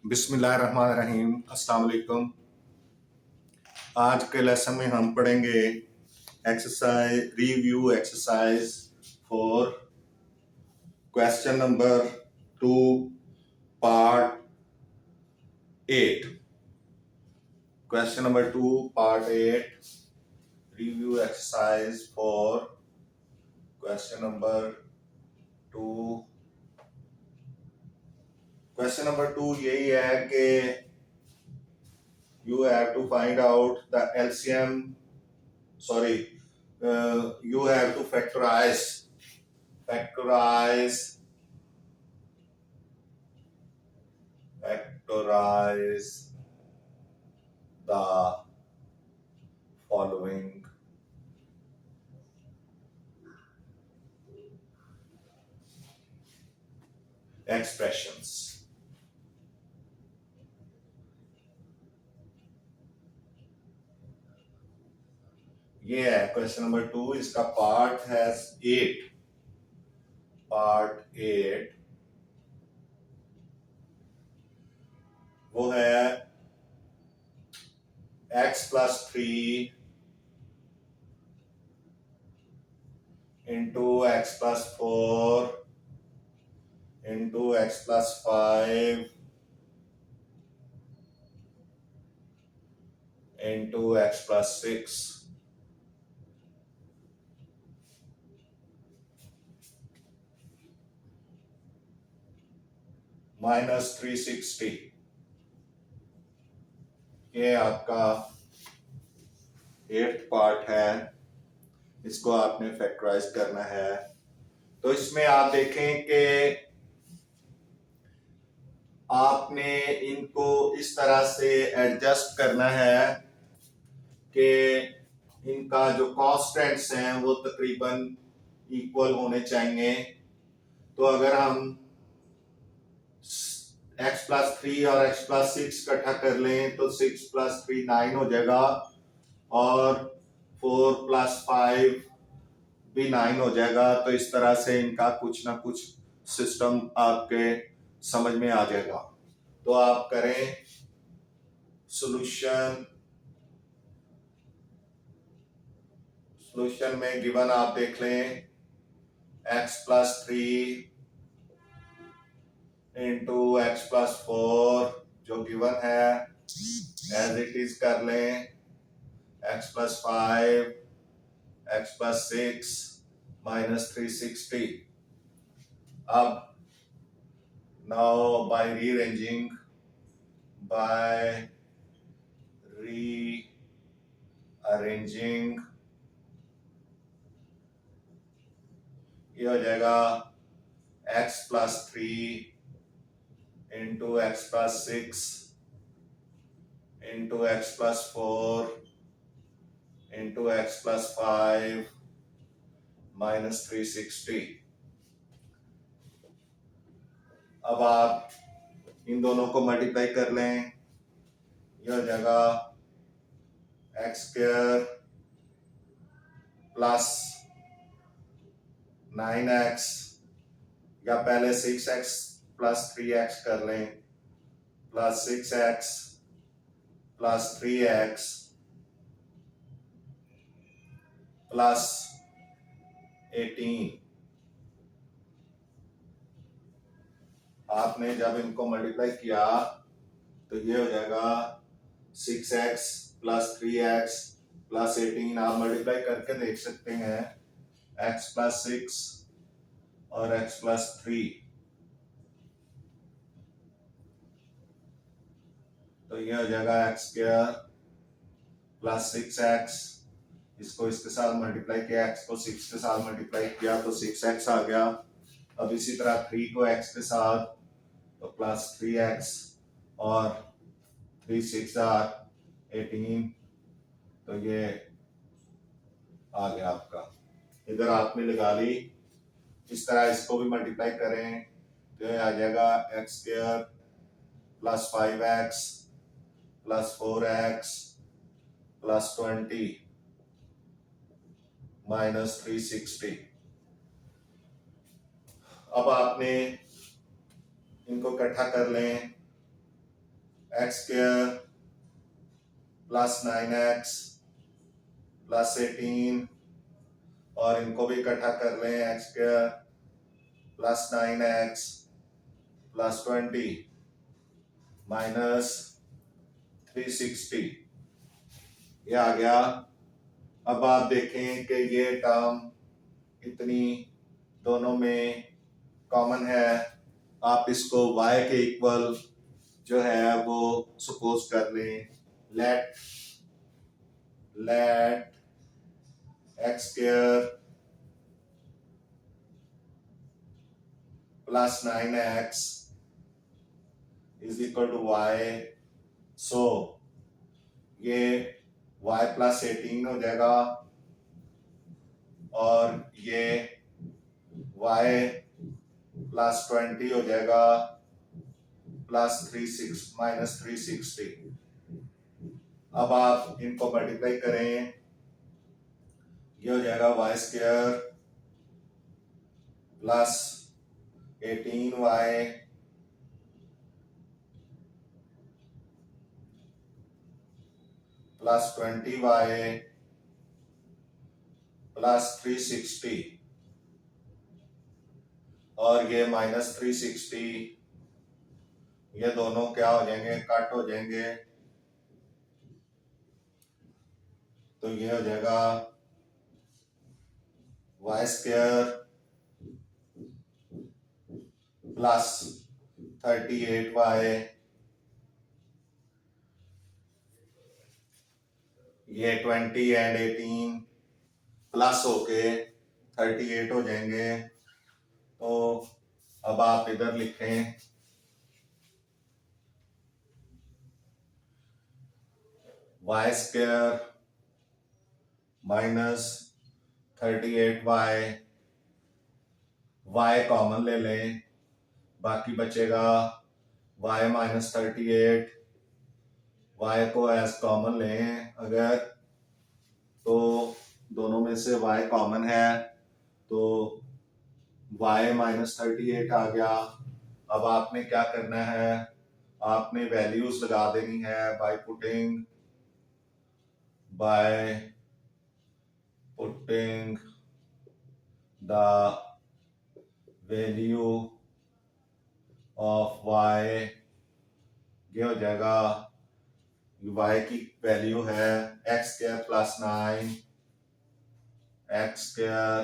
बिस्मिल्लाहिर्रहमानिर्रहीम। अस्सलाम वालेकुम। आज के लेसन में हम पढ़ेंगे review exercise for question number 2 part 8। Question number 2 part 8 review exercise for question number 2। Question number 2 यही है कि you have to find out the LCM. You have to factorize the following expressions. ये है question number 2। इसका part है 8। Part 8 वो है x+3 into x+4 into x+5 into x+6 -360। ये आपका 8th पार्ट है। इसको आपने फैक्टराइज करना है। तो इसमें आप देखें कि आपने इनको इस तरह से एडजस्ट करना है कि इनका जो कांस्टेंट्स हैं वो तकरीबन इक्वल होने चाहिए। तो अगर हम x+3 और x+6 इकट्ठा कर लें तो 6+3 9 हो जाएगा और 4+5 भी 9 हो जाएगा। तो इस तरह से इनका कुछ ना कुछ सिस्टम आपके समझ में आ जाएगा। तो आप करें सॉल्यूशन में गिवन आप देख लें x+3 इंटू x+4 जो गिवन है एज इट इज कर लें x+5 x+6 -360। अब now by rearranging ये हो जाएगा x+3 into x+6 into x+4 into x+5 -360। अब आप इन दोनों को मल्टीप्लाई कर लें। यह हो जाएगा x² प्लस 9x या पहले 6x प्लस 3x कर लें plus 6x plus 3x plus 18। आपने जब इनको मल्टीप्लाई किया तो ये हो जाएगा 6x प्लस 3x प्लस 18। आप मल्टीप्लाई करके देख सकते हैं x+6 और x+3। तो ये हो जाएगा x² प्लस 6x। इसको इसके साथ मल्टीप्लाई किया, x को 6 के साथ मल्टीप्लाई किया तो 6x आ गया। अब इसी तरह 3 को x के साथ तो प्लस 3x और 3 6 18। तो ये आ गया आपका। इधर आपने लगा ली। इस तरह इसको भी मल्टीप्लाई करें तो ये आ जाएगा x² plus 5x plus 4x plus 20 -360। अब आपने इनको इकट्ठा कर लें x square plus 9x plus 18 और इनको भी इकट्ठा कर लें x square plus 9x plus 20 minus 360 ये आ गया। अब आप देखें कि ये टर्म इतनी दोनों में कॉमन है। आप इसको y के इक्वल जो है वो सपोज कर लें। Let x square plus 9x is equal to y। So ये y प्लस 18 हो जाएगा और ये y प्लस 20 हो जाएगा प्लस माइनस 360। अब आप इनको मल्टीप्लाई करें, ये हो जाएगा y square plus 18y plus 20y plus 360 और ये माइनस 360, ये दोनों क्या हो जाएंगे, कट हो जाएंगे। तो ये हो जाएगा वाई स्क्वायर प्लस 38y, ये 20 एंड 18 प्लस होके 38 हो जाएंगे। तो अब आप इधर लिखें y square minus 38y, y common ले लें, बाकी बचेगा y माइनस 38। y को एज कॉमन लें अगर, तो दोनों में से y कॉमन है तो y माइनस 38 आ गया। अब आपने क्या करना है, आपने वैल्यूज लगा देनी है by putting the value of y। ये हो जाएगा y की वैल्यू है x square plus 9 x square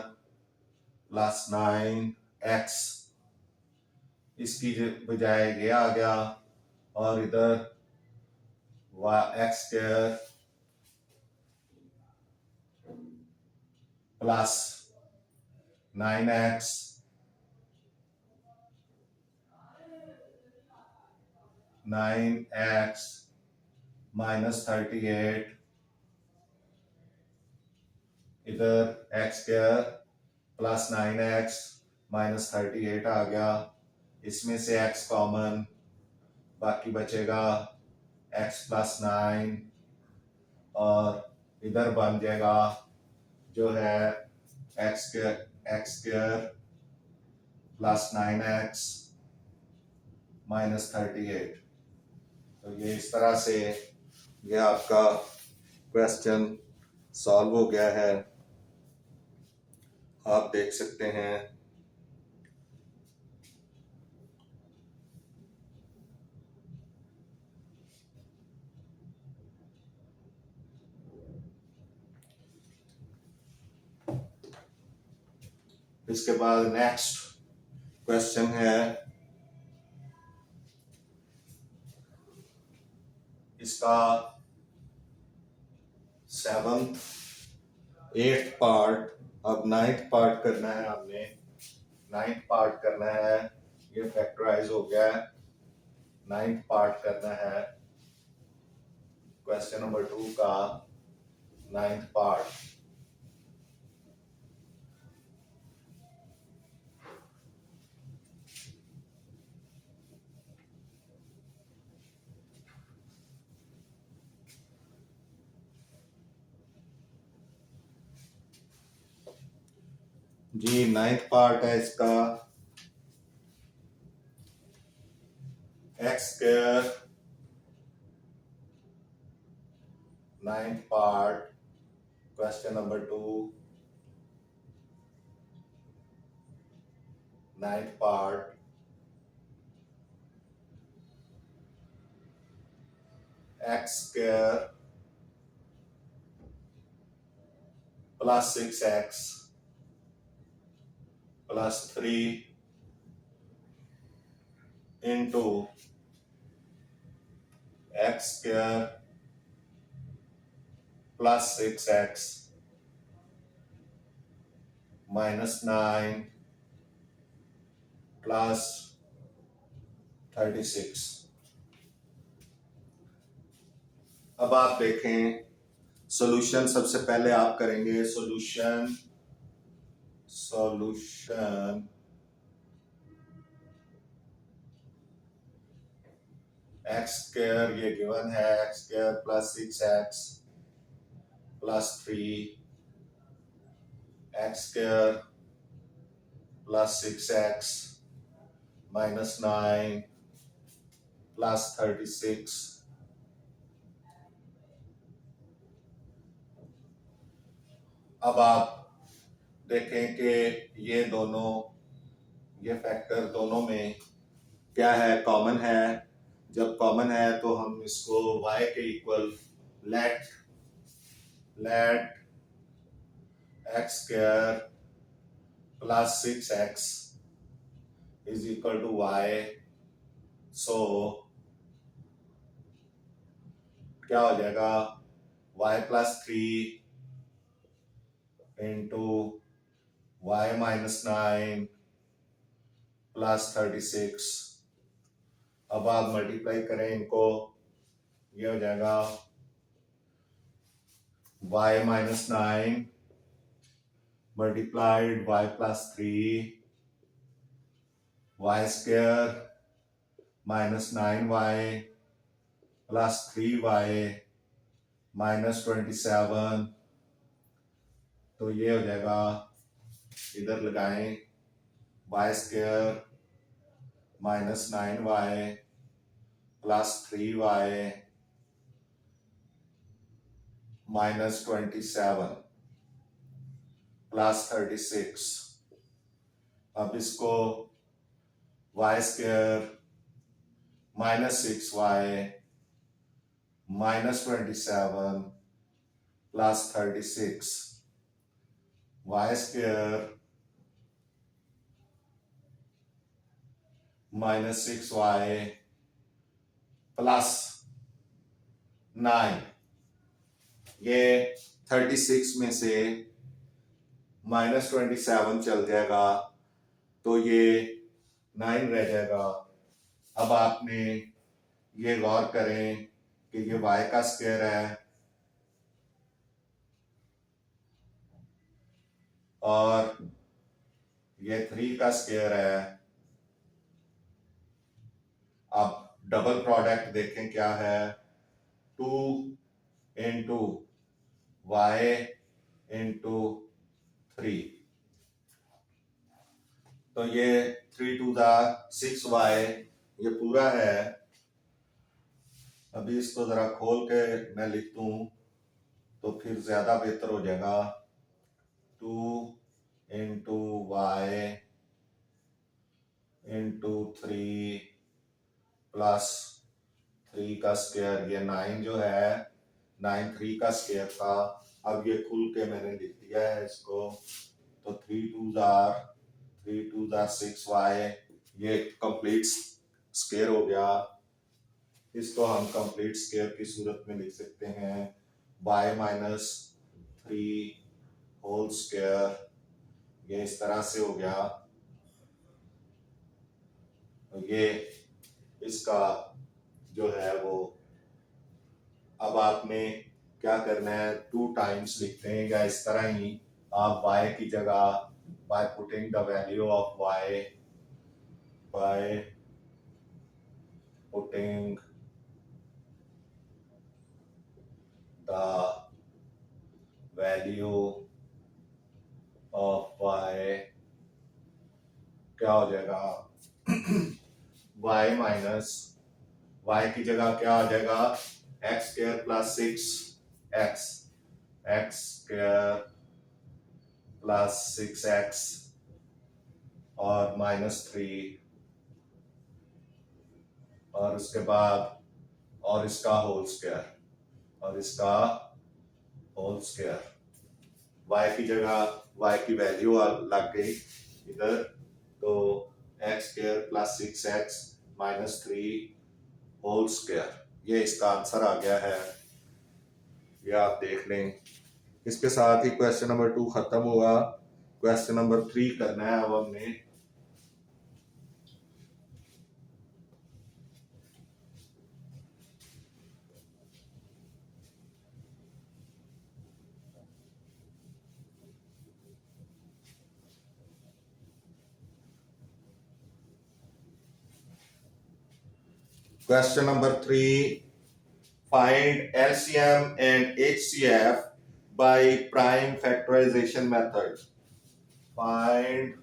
plus 9x, इसकी बजाय ये आ गया और इधर x square plus 9x minus 38, इधर x square plus 9x minus 38 आ गया। इसमें से x कॉमन, बाकी बचेगा x प्लस 9 और इधर बन जाएगा जो है x square plus 9x minus 38। तो ये इस तरह से ये आपका क्वेश्चन सॉल्व हो गया है, आप देख सकते हैं। इसके बाद नेक्स्ट क्वेश्चन है, इसका 7th 8th पार्ट। अब 9th पार्ट करना है, हमने 9th पार्ट करना है। ये फैक्टराइज हो गया है, 9th पार्ट करना है क्वेश्चन नंबर 2 का 9th पार्ट। जी 9th पार्ट है इसका, x square ninth part, question number 2, ninth part, x square plus 6x plus 3 into x square plus 6x minus 9 plus 36। अब आप देखें सॉल्यूशन सबसे पहले आप करेंगे सॉल्यूशन एक्स स्क्वायर ये गिवन है x square plus 6x plus 3 x square plus 6x minus 9 plus 36। अब आप देखें कि ये दोनों ये फैक्टर दोनों में क्या है, कॉमन है। जब कॉमन है तो हम इसको y के equal let x square plus 6x is equal to y। So क्या हो जाएगा y plus 3 into y minus 9 plus 36। अब आप मल्टीप्लाई करें इनको, ये हो जाएगा y minus 9 multiplied y plus 3 y square minus 9y plus 3y minus 27। तो ये हो जाएगा, इधर लगाएं y square minus 9y plus 3y minus 27 plus 36। अब इसको y square minus 6y minus 27 plus 36 y square minus 6y plus 9। ये 36 में से माइनस 27 चल जाएगा तो ये 9 रह जाएगा। अब आपने ये गौर करें कि ये y का स्क्वायर है और ये 3 का स्क्वायर है। अब डबल प्रोडक्ट देखें क्या है, 2 इंटू वाई इंटू 3। तो ये 3 टू द 6y ये पूरा है। अभी इसको जरा खोल के मैं लिख दूं तो फिर ज्यादा बेहतर हो जाएगा। 2 इंटू वाई इंटू 3 प्लस 3 का स्क्वायर, ये 9 जो है 9 3 का स्क्वायर था। अब ये खुल के मैंने लिख दिया है इसको। तो 3 टू जार 6y ये कंप्लीट स्क्वायर हो गया। इसको हम कंप्लीट स्क्वायर की सूरत में लिख सकते हैं y माइनस 3 होल स्क्वायर। ये इस तरह से हो गया। ये इसका जो है वो, अब आपने क्या करना है, 2 टाइम्स लिखते हैं या इस तरह ही आप y की जगह by putting the value of y, by putting the value of y क्या हो जाएगा y माइनस y की जगह क्या आ जाएगा x square plus 6 x, x square plus 6x और -3, और उसके बाद और इसका होल स्क्वायर, और इसका होल स्क्वायर। y की जगह y की वैल्यू लग गई इधर, तो x square plus 6x -3 whole square, ये इसका आंसर आ गया है। ये आप देख लें। इसके साथ ही क्वेश्चन नंबर 2 खत्म हुआ। क्वेश्चन नंबर 3 करना है अब हमने। Question number 3. Find LCM and HCF by prime factorization method. Find,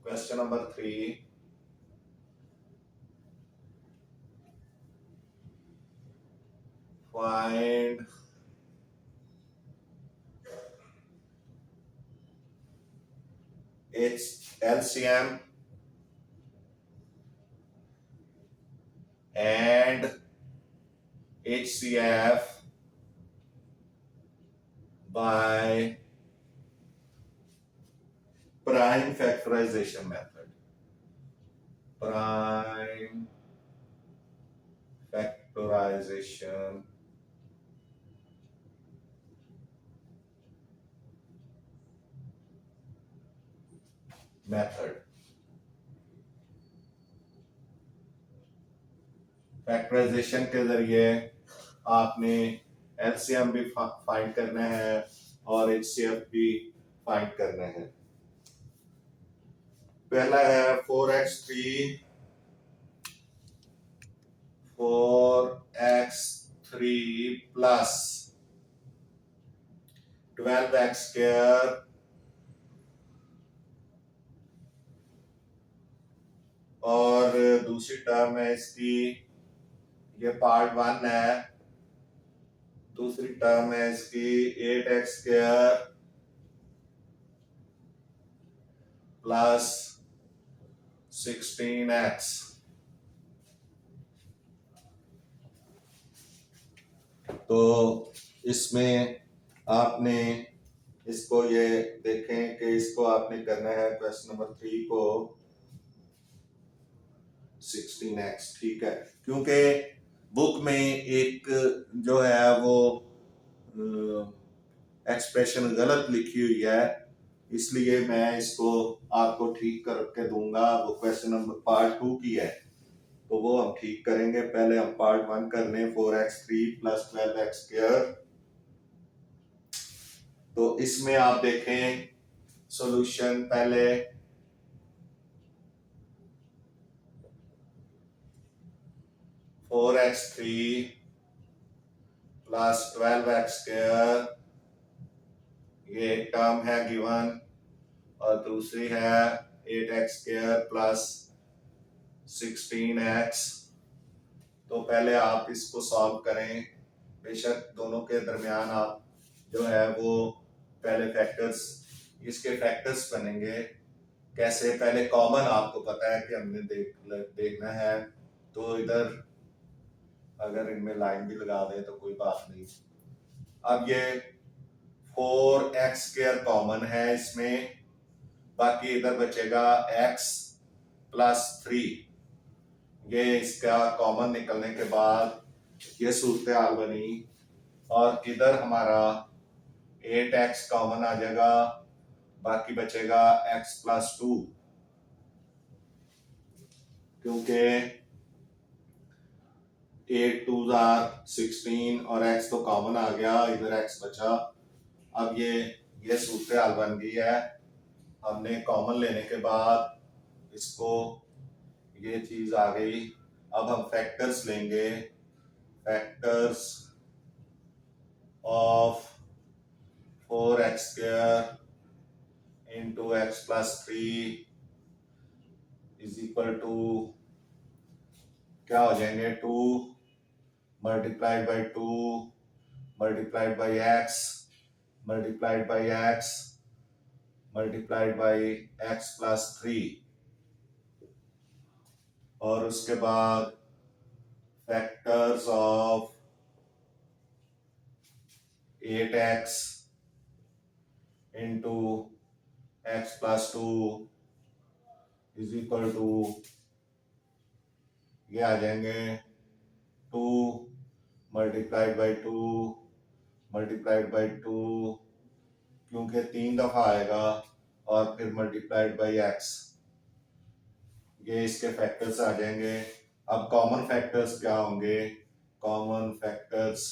question number 3. Find LCM and HCF by prime factorization method. Prime factorization method. Factorisation के जरिए आपने एलसीएम भी फाइंड करना है और एचसीएफ भी फाइंड करना है। पहला है 4x3 प्लस 12x स्क्वायर और दूसरी टर्म है इसकी, ये पार्ट 1 है। दूसरी टर्म है इसकी 8x स्क्वायर प्लस 16x। तो इसमें आपने इसको ये देखें कि इसको आपने करना है क्वेश्चन नंबर 3 को 16x, ठीक है, क्योंकि बुक में एक जो है वो एक्सप्रेशन गलत लिखी हुई है, इसलिए मैं इसको आपको ठीक करके दूंगा। वो क्वेश्चन नंबर पार्ट 2 की है, तो वो हम ठीक करेंगे। पहले हम पार्ट 1 कर लें, 4x3 प्लस 12x स्क्वायर। तो इसमें आप देखें सॉल्यूशन, पहले 4x3 प्लस 12x स्क्वायर, ये एक टर्म है गिवन, और दूसरी है 8x स्क्वायर प्लस 16x। तो पहले आप इसको सॉल्व करें। बेशक दोनों के दरमियान आप जो है वो पहले फैक्टर्स, इसके फैक्टर्स बनेंगे कैसे, पहले कॉमन आपको पता है कि हमने देखना है, तो इधर अगर इनमें लाइन भी लगा दें तो कोई बात नहीं। अब ये 4x स्क्वायर कॉमन है इसमें, बाकी इधर बचेगा x प्लस 3। ये इसका कॉमन निकलने के बाद ये सूरत हाल बनी, और इधर हमारा 8x कॉमन आ जाएगा, बाकी बचेगा x प्लस 2, क्योंकि 8 2 16 और x तो कॉमन आ गया, इधर x बचा। अब ये सूरत हाल बन गई है। हमने कॉमन लेने के बाद इसको, ये चीज आ गई। अब हम फैक्टर्स लेंगे, factors of 4x square into x plus 3 is equal to क्या हो जाएंगे, 2 multiplied by 2 multiplied by x multiplied by x multiplied by x plus 3 और उसके बाद factors of 8x into x plus 2 is equal to ये आ जाएंगे 2 multiplied by 2 multiplied by 2 क्योंकि 3 दफा आएगा और फिर मल्टीप्लाइड बाई x, ये इसके फैक्टर्स आ जाएंगे। अब कॉमन फैक्टर्स क्या होंगे? Common factors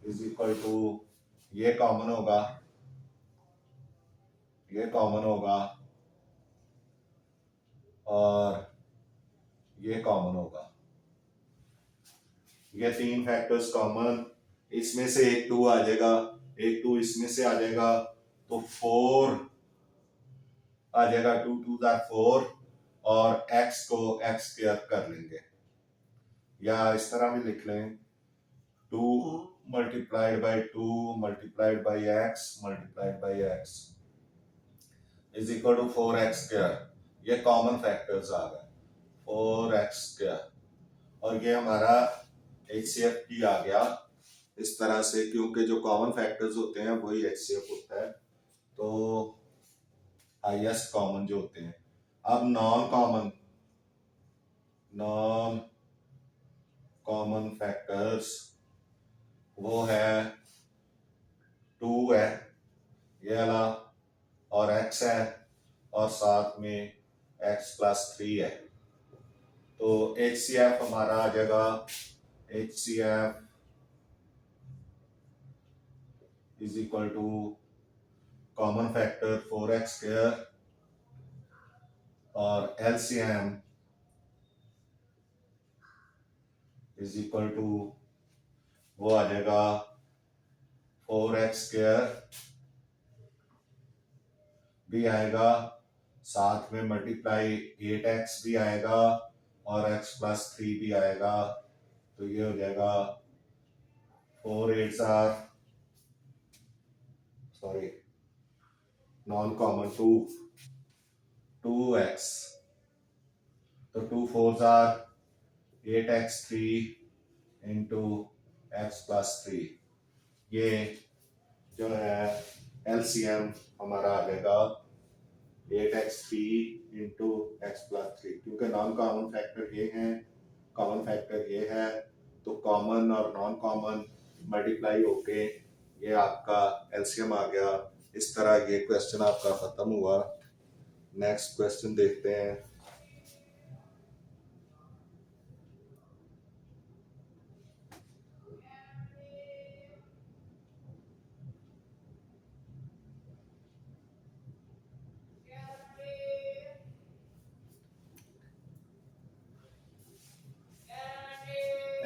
is equal to ये कॉमन होगा, ये कॉमन होगा और ये कॉमन होगा। ये 3 फैक्टर्स कॉमन, इसमें से एक 2 आ जाएगा, एक 2 इसमें से आ जाएगा, तो 4 आ जाएगा। 2 2 4 और x को x स्क्वायर कर लेंगे, या इस तरह भी लिख लें 2 multiplied by 2 multiplied by x multiplied by x is equal to 4x square. ये कॉमन फैक्टर्स आ गए 4x स्क्वायर, और ये हमारा HCF भी आ गया इस तरह से, क्योंकि जो कॉमन फैक्टर्स होते हैं वही HCF होता है, तो हाईएस्ट कॉमन जो होते हैं। अब नॉन कॉमन फैक्टर्स वो है 2 है ये वाला, और x है, और साथ में x प्लस 3 है। तो HCF हमारा आ जाएगा, HCF is equal to common factor 4x square और LCM इज इक्वल टू वो आ जाएगा 4x स्क्वायर भी आएगा, साथ में मल्टीप्लाई 8x भी आएगा और x प्लस 3 भी आएगा, तो ये हो जाएगा 4 8 सॉरी नॉन कॉमन 2x, तो 2 4 8x 3 इंटू x प्लस 3, ये जो है LCM हमारा आ जाएगा 8x 3 इंटू x प्लस 3, क्योंकि नॉन कॉमन फैक्टर ये हैं, कॉमन फैक्टर ये है, तो कॉमन और नॉन कॉमन मल्टीप्लाई होके ये आपका LCM आ गया। इस तरह ये क्वेश्चन आपका खत्म हुआ। नेक्स्ट क्वेश्चन देखते हैं।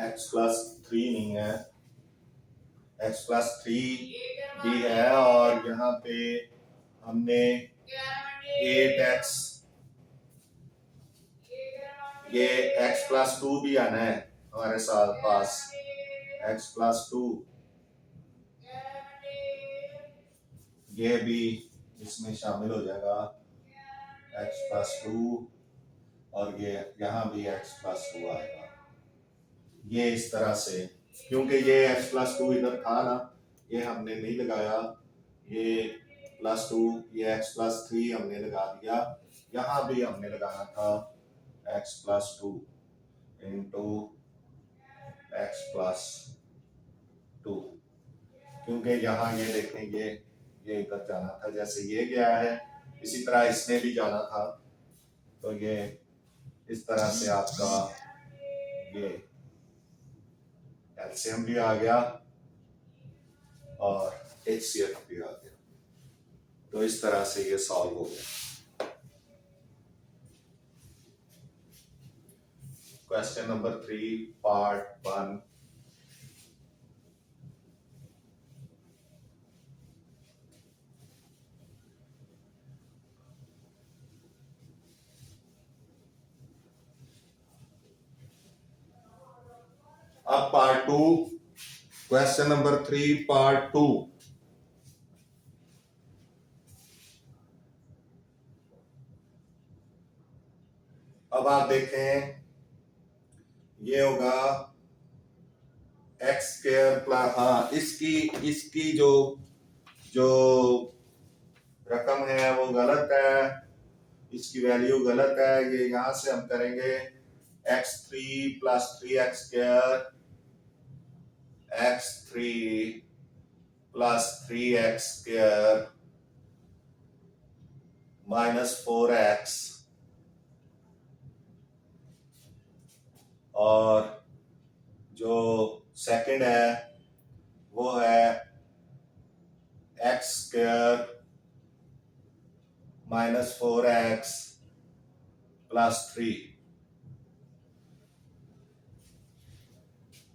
x प्लस 3 नहीं है, x प्लस 3 भी है, और यहाँ पे हमने 8x, ये x प्लस 2 भी आना है हमारे साथ पास, x प्लस 2 ये भी इसमें शामिल हो जाएगा, x प्लस 2, और ये यहाँ भी x प्लस 2 आएगा। ये इस तरह से, क्योंकि ये x प्लस 2 इधर था ना, ये हमने नहीं लगाया, ये प्लस 2, ये x प्लस 3 हमने लगा दिया, यहाँ भी हमने लगाना था x plus 2 into x plus 2, क्योंकि यहाँ ये देखें ये इधर जाना था, जैसे ये गया है इसी तरह इसने भी जाना था, तो ये इस तरह से आपका ये LCM भी आ गया और HCF भी आ गया, तो इस तरह से ये सॉल्व हो गया। Question number 3 part 1। अब पार्ट 2, क्वेश्चन नंबर 3 पार्ट 2। अब आप देखें, ये होगा एक्स स्क्वायर प्लस, हाँ इसकी इसकी जो जो रकम है वो गलत है, इसकी वैल्यू गलत है। ये यहां से हम करेंगे x3 plus 3x square, x3 plus 3x square minus 4x, और जो सेकंड है वो है x square minus 4x plus 3,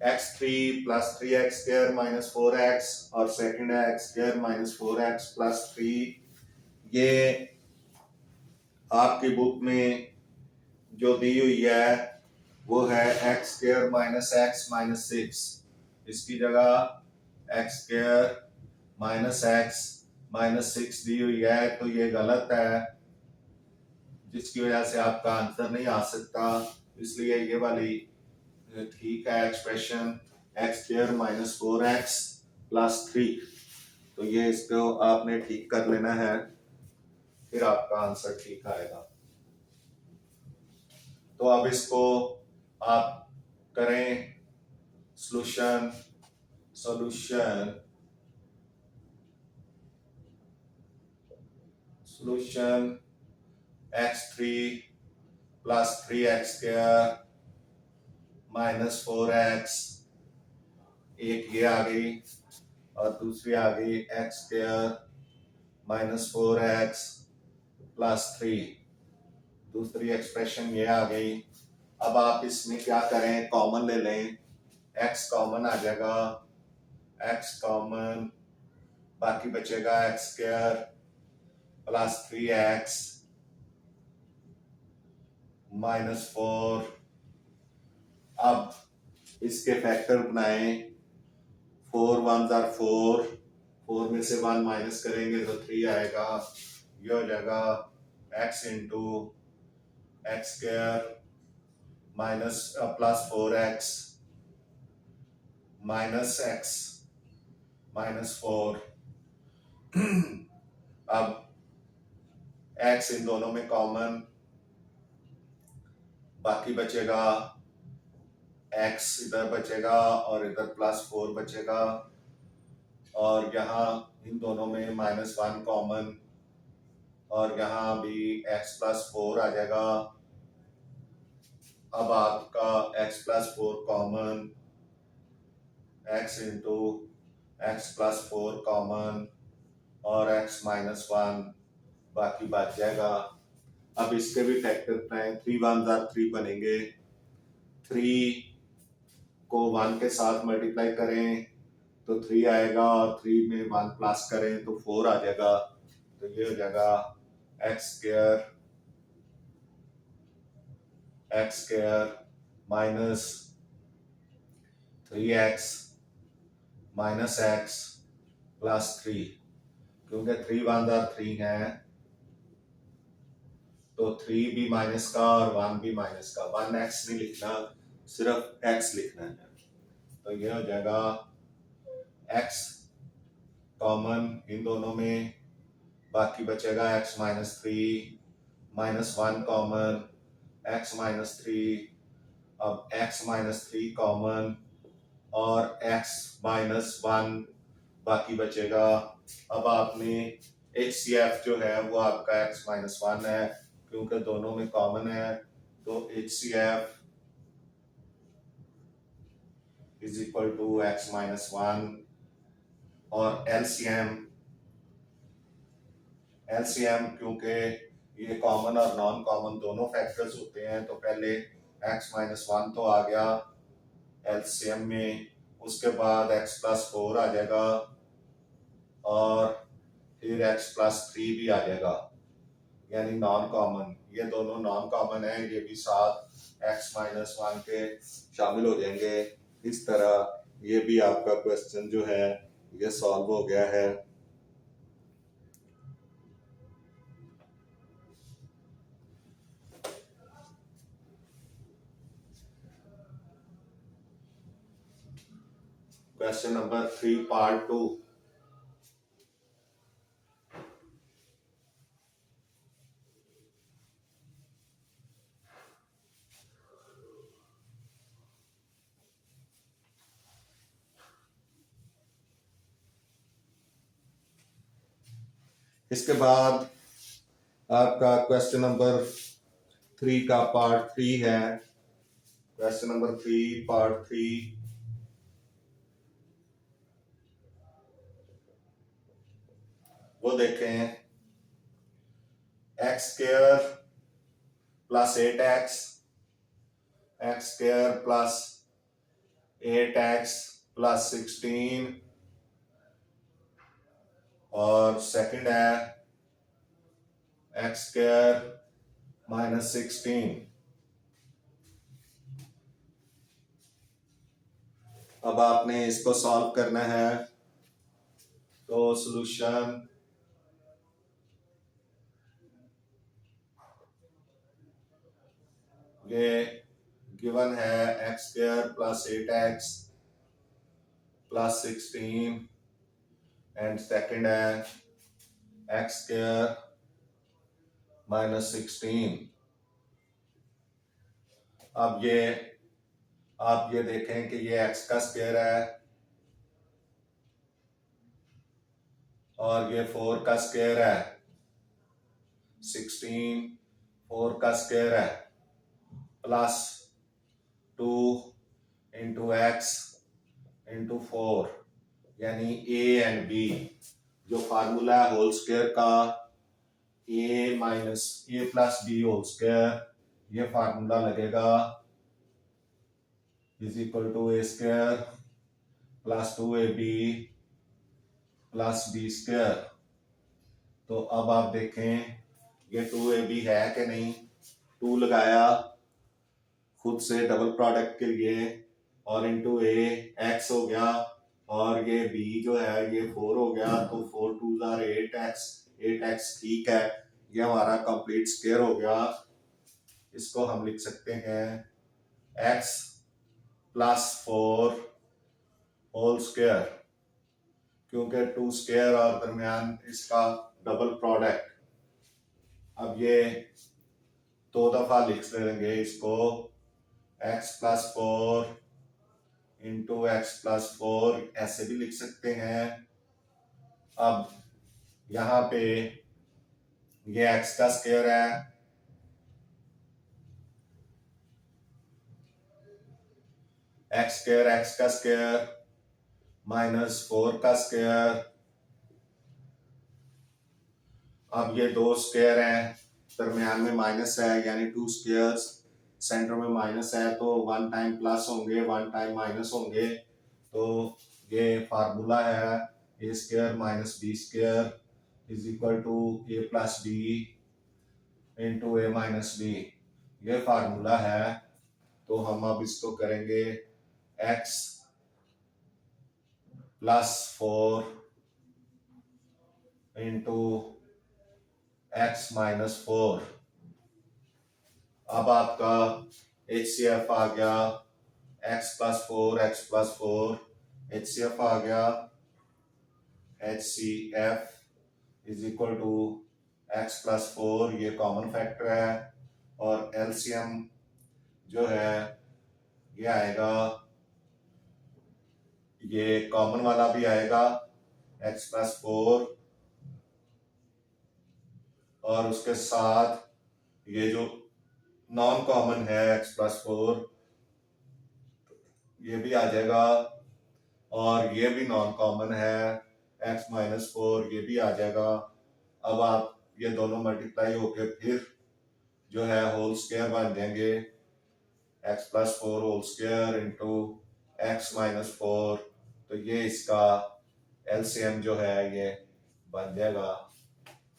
x3 plus 3x square minus 4x और सेकंड है x square minus 4x plus 3। ये आपकी बुक में जो दी हुई है वो है x square minus x minus 6। इसकी जगह x square minus x minus 6 दी हुई है, तो ये गलत है, जिसकी वजह से आपका आंसर नहीं आ सकता। इसलिए ये वाली ठीक है expression, x square minus 4x plus 3। तो ये इसको आपने ठीक कर लेना है, फिर आपका आंसर ठीक आएगा। तो अब इसको आप करें solution x3 plus 3x square minus 4x, एक ये आ गई और दूसरी आ गई x square minus 4x plus 3, दूसरी एक्सप्रेशन ये आ गई। अब आप इसमें क्या करें, कॉमन ले लें, x कॉमन आ जाएगा, x कॉमन, बाकी बचेगा x square plus 3x minus 4। अब इसके फैक्टर बनाएं, 4 1 आर 4, 4 में से 1 माइनस करेंगे तो 3 आएगा। ये हो जाएगा x into x square minus plus 4x minus x minus 4। अब x इन दोनों में कॉमन, बाकी बचेगा x इधर बचेगा और इधर प्लस 4 बचेगा, और यहाँ इन दोनों में माइनस 1 कॉमन, और यहाँ भी x प्लस 4 आ जाएगा। अब आपका x plus 4 common, x into x plus 4 common और x माइनस 1 बाकी बच जाएगा। अब इसके भी फैक्टर बनाएं, 3 1 आर 3 बनेंगे, 3 को 1 के साथ मल्टीप्लाई करें तो 3 आएगा, और 3 में 1 प्लस करें तो 4 आ जाएगा। तो ये हो जाएगा x square minus 3x minus x plus 3, क्योंकि 3 1 आर 3 है तो 3 भी माइनस का और 1 भी माइनस का, 1x नहीं लिखना, सिर्फ x लिखना है। तो ये हो जाएगा x कॉमन इन दोनों में, बाकी बचेगा x minus 3 minus 1 common, x minus 3, अब x माइनस 3 कॉमन और x माइनस 1 बाकी बचेगा। अब आपने HCF जो है वो आपका x माइनस 1 है, क्योंकि दोनों में कॉमन है, तो HCF is equal to x minus 1, और LCM क्योंकि ये कॉमन और नॉन कॉमन दोनों फैक्टर्स होते हैं, तो पहले x माइनस 1 तो आ गया LCM में, उसके बाद x प्लस 4 आ जाएगा और फिर x प्लस 3 भी आ जाएगा, यानी नॉन कॉमन। ये दोनों नॉन कॉमन है, ये भी साथ x माइनस 1 के शामिल हो जाएंगे। इस तरह ये भी आपका क्वेश्चन जो है ये सॉल्व हो गया है। Question number 3 part 2। इसके बाद आपका क्वेश्चन नंबर 3 का पार्ट 3 है। Question number 3 part 3। वो देखें, x square plus 8x, x square plus 8x plus 16, और सेकंड है एक्स स्क्वायर माइनस 16। अब आपने इसको सॉल्व करना है। तो सॉल्यूशन ये गिवन है x square plus 8x plus 16 and second है एक्स स्क्वायर माइनस 16। अब ये आप ये देखें कि ये x का स्क्वायर है और ये 4 का स्क्वायर है। 16 4 का स्क्वायर है प्लस 2 इंटू एक्स इंटू 4, यानी a एंड b। जो फार्मूला है होल स्क्वायर का, a minus a plus B whole square, ये फार्मूला लगेगा is equal to a square plus 2ab plus B square. तो अब आप देखें ये 2ab है कि नहीं। 2 लगाया खुद से डबल प्रोडक्ट के लिए और इंटू a x हो गया, और ये b जो है ये 4 हो गया। तो 4 2 आर 8x, 8x ठीक है, ये हमारा कंप्लीट स्क्वायर हो गया। इसको हम लिख सकते हैं x प्लस 4 होल स्क्वायर, क्योंकि 2 स्क्वायर और दरमियान इसका डबल प्रोडक्ट। अब ये 2 दफा लिख लेंगे इसको, x plus 4 into x plus 4, ऐसे भी लिख सकते हैं। अब यहाँ पे ये x का स्क्वायर है, x का स्क्वायर माइनस 4 का स्क्वायर। अब ये 2 स्क्वायर हैं, दरमियान में माइनस है, यानी 2 स्क्वायर्स, सेंटर में माइनस है, तो 1 टाइम प्लस होंगे 1 टाइम माइनस होंगे। तो ये फार्मूला है a square minus B square is equal to a plus B into a minus B, ये फार्मूला है। तो हम अब इसको करेंगे x plus 4 into x minus 4। अब आपका HCF आ गया x प्लस 4 HCF आ गया HCF is equal to x plus 4, ये कॉमन फैक्टर है, और LCM जो है ये आएगा, ये कॉमन वाला भी आएगा x प्लस 4, और उसके साथ ये जो नॉन कॉमन है x प्लस 4 ये भी आ जाएगा, और ये भी नॉन कॉमन है x माइनस 4, ये भी आ जाएगा। अब आप ये दोनों मल्टीप्लाई होके फिर जो है होल स्क्वायर बन जाएंगे, x plus 4 whole square into x minus 4। तो ये इसका LCM जो है ये बन जाएगा।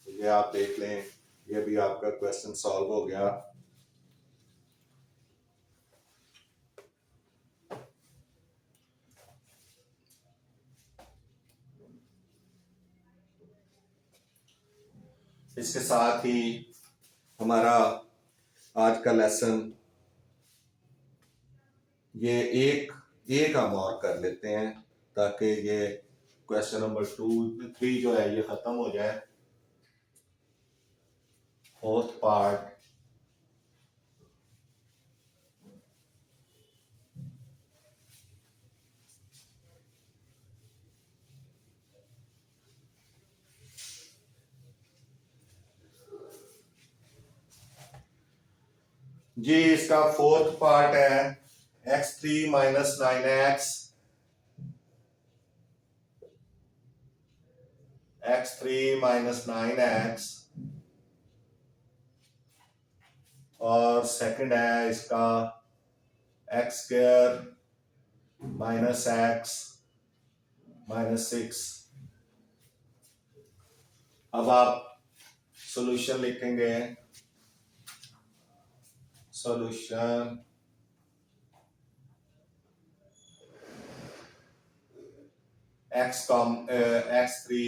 तो ये आप देख लें, ये भी आपका क्वेश्चन सॉल्व हो गया। इसके साथ ही हमारा आज का लेसन ये एक हम और कर लेते हैं ताकि ये क्वेश्चन नंबर 3 जो है ये खत्म हो जाए। फोर्थ पार्ट जी, इसका फोर्थ पार्ट है x3 minus 9x, x3 minus 9x, और सेकंड है इसका x square minus x minus 6। अब आप सॉल्यूशन लिखेंगे, सॉल्यूशन x3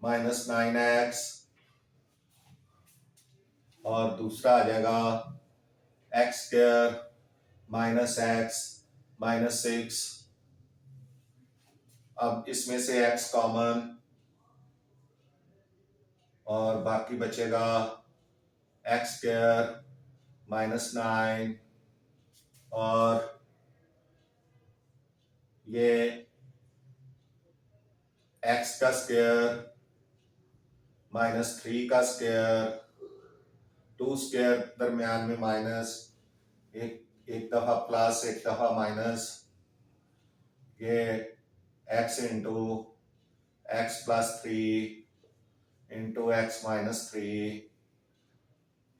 माइनस 9x और दूसरा आ जाएगा x square minus x minus 6। अब इसमें से x कॉमन और बाकी बचेगा एक्स स्क्वायर माइनस 9 और ये x का स्क्वायर माइनस 3 का स्क्वायर, 2 स्क्वायर दरमियान में माइनस, एक दफा प्लस एक दफा माइनस, ये x into x plus 3 into x minus 3,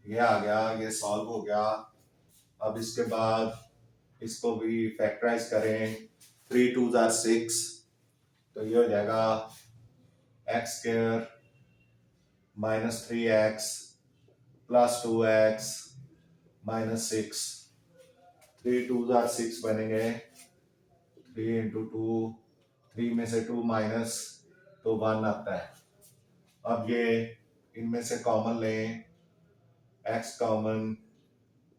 ये आ गया, ये सॉल्व हो गया। अब इसके बाद इसको भी फैक्टराइज करें, 3 2 जार 6, तो ये हो जाएगा x square minus 3x plus 2x minus 6, 3 2 jar 6 बनेंगे, 3 इंटू 2, 3 में से 2 माइनस तो 1 आता है। अब ये इनमें से कॉमन लें, x कॉमन,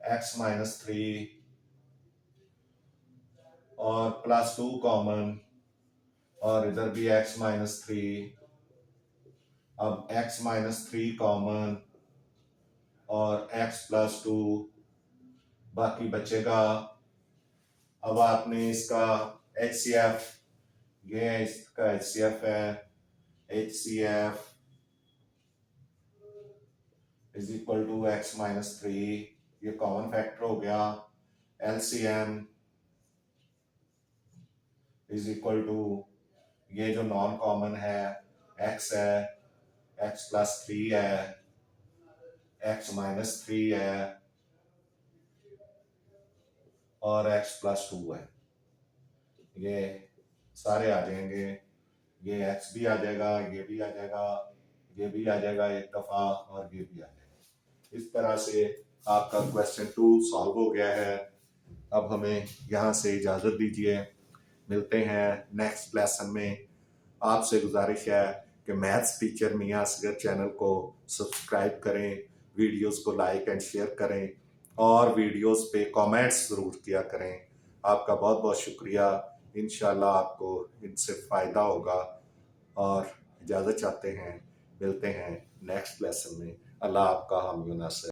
x माइनस 3 और प्लस 2 कॉमन और इधर भी x माइनस 3। अब x माइनस 3 कॉमन और x प्लस 2, बाकी बचेगा। अब आपने इसका HCF, ये इसका HCF है, HCF is equal to x minus 3, ये कॉमन फैक्टर हो गया। LCM इज इक्वल टू, ये जो नॉन कॉमन है x है, x प्लस 3 है, x माइनस 3 है और x प्लस 2 है, ये सारे आ जाएंगे। ये x भी आ जाएगा, ये भी आ जाएगा, ये भी आ जाएगा एक दफा और ये भी आ जाएगा। इस तरह से आपका क्वेश्चन 2 सॉल्व हो गया है। अब हमें यहाँ से इजाज़त दीजिए, मिलते हैं नेक्स्ट लेसन में। आपसे गुजारिश है कि मैथ्स टीचर मियां असगर चैनल को सब्सक्राइब करें, वीडियोस को लाइक एंड शेयर करें और वीडियोस पे कमेंट्स ज़रूर किया करें। आपका बहुत बहुत शुक्रिया। इंशाल्लाह आपको इनसे फ़ायदा होगा और इजाज़त चाहते हैं, मिलते हैं नेक्स्ट लेसन में। अल्लाह आपका हामी नासिर।